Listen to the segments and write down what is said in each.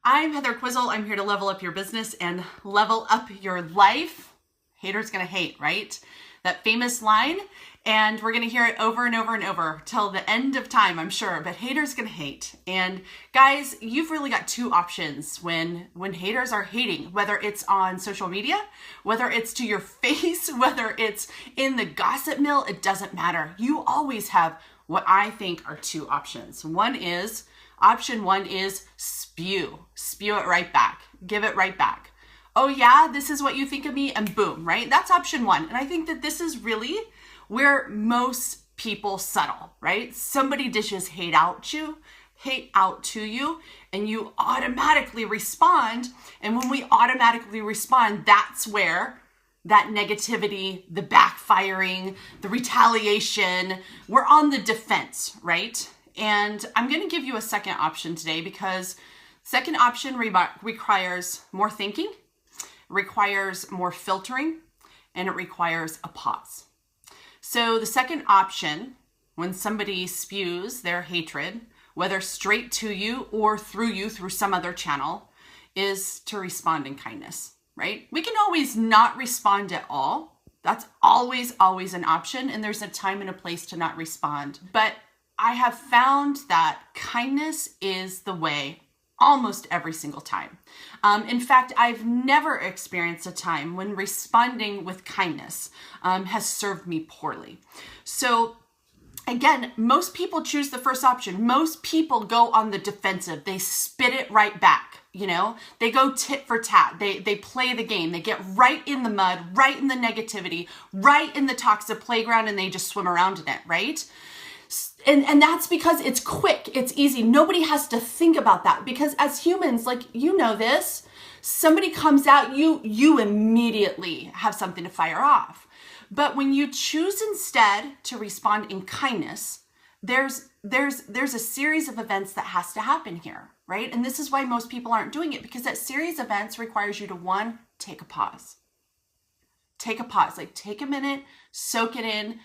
I'm Heather Quisel. I'm here to level up your business and level up your life. Haters gonna hate, right? That famous line. And we're gonna hear it over and over and over till the end of time, I'm sure. But haters gonna hate. And guys, you've really got two options when haters are hating, whether it's on social media, whether it's to your face, whether it's in the gossip mill, it doesn't matter. You always have what I think are two options. Option one is spew it right back, give it right back. Oh yeah, this is what you think of me, and boom, right? That's option one. And I think that this is really where most people settle, right? Somebody dishes hate out to you, and you automatically respond. And when we automatically respond, that's where that negativity, the backfiring, the retaliation, we're on the defense, right? And I'm going to give you a second option today because second option requires more thinking, requires more filtering, and it requires a pause. So the second option, when somebody spews their hatred, whether straight to you or through some other channel, is to respond in kindness, right? We can always not respond at all. That's always an option. And there's a time and a place to not respond. But I have found that kindness is the way almost every single time. In fact, I've never experienced a time when responding with kindness has served me poorly. So again, most people choose the first option. Most people go on the defensive. They spit it right back. They go tit for tat. They play the game. They get right in the mud, right in the negativity, right in the toxic playground, and they just swim around in it, right? And that's because it's quick, it's easy. Nobody has to think about that, because as humans, this, somebody comes at you immediately have something to fire off. But when you choose instead to respond in kindness, there's a series of events that has to happen here, right? And this is why most people aren't doing it, because that series of events requires you to, one, take a pause. Take a pause, take a minute, soak it in,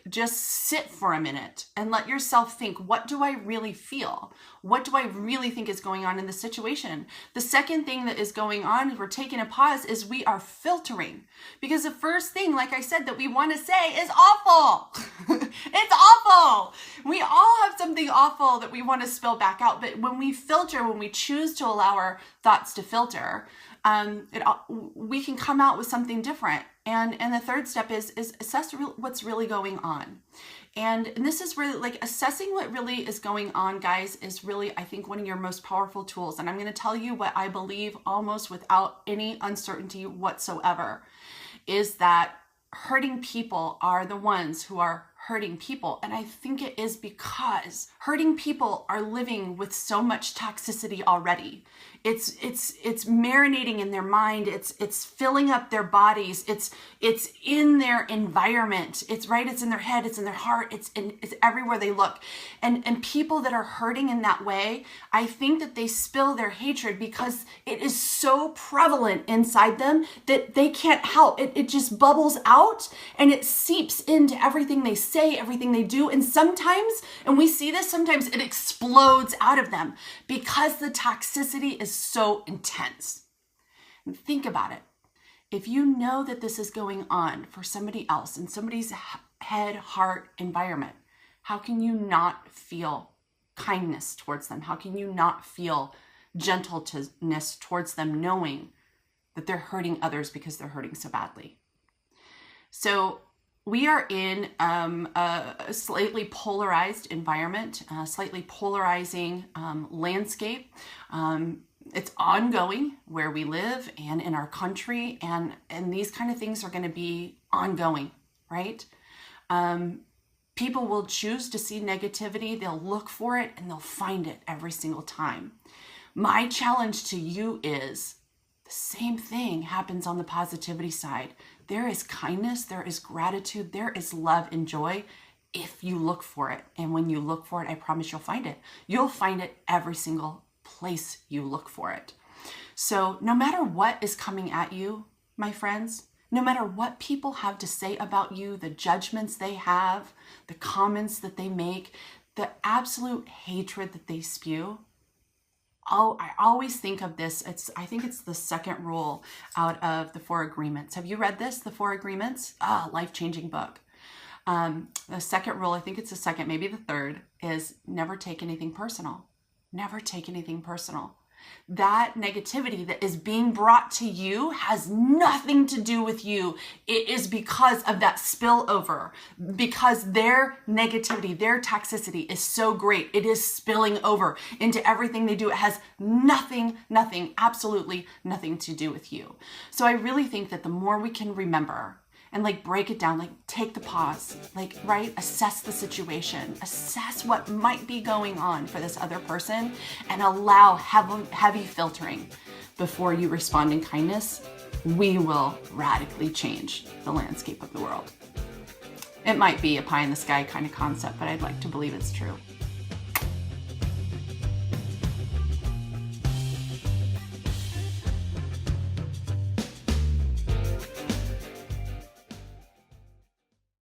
just sit for a minute and let yourself think, what do I really feel? What do I really think is going on in the situation? The second thing that is going on, if we're taking a pause, is we are filtering. Because the first thing, like I said, that we want to say is awful. It's awful. We all have something awful that we want to spill back out. But when we filter, when we choose to allow our thoughts to filter, we can come out with something different. And the third step is assess what's really going on. And this is really assessing what really is going on, guys, is really, I think, one of your most powerful tools. And I'm going to tell you what I believe almost without any uncertainty whatsoever, is that hurting people are the ones who are hurting people. And I think it is because hurting people are living with so much toxicity already. It's marinating in their mind. It's filling up their bodies. It's in their environment. It's in their head. It's in their heart. It's everywhere they look. And people that are hurting in that way, I think that they spill their hatred because it is so prevalent inside them that they can't help. It just bubbles out and it seeps into everything they say, everything they do. And sometimes, and we see this, sometimes it explodes out of them because the toxicity is so intense. And think about it. If you know that this is going on for somebody else in somebody's head, heart, environment, how can you not feel kindness towards them? How can you not feel gentleness towards them, knowing that they're hurting others because they're hurting so badly? So we are in a slightly polarized environment, a slightly polarizing landscape. It's ongoing where we live and in our country, and these kind of things are going to be ongoing, right? People will choose to see negativity, they'll look for it, and they'll find it every single time. My challenge to you is the same thing happens on the positivity side. There is kindness, there is gratitude, there is love and joy if you look for it. And when you look for it, I promise you'll find it. You'll find it every single place you look for it. So no matter what is coming at you, my friends, no matter what people have to say about you, the judgments they have, the comments that they make, the absolute hatred that they spew, I always think of this. I think it's the second rule out of the 4 Agreements. Have you read this, the 4 Agreements? Life-changing book. The second rule, I think it's the second, maybe the third, is never take anything personal. Never take anything personal. That negativity that is being brought to you has nothing to do with you. It is because of that spillover, because their negativity, their toxicity is so great. It is spilling over into everything they do. It has nothing, absolutely nothing to do with you. So I really think that the more we can remember and break it down, take the pause, right? Assess the situation, assess what might be going on for this other person, and allow heavy filtering before you respond in kindness. We will radically change the landscape of the world. It might be a pie in the sky kind of concept, but I'd like to believe it's true.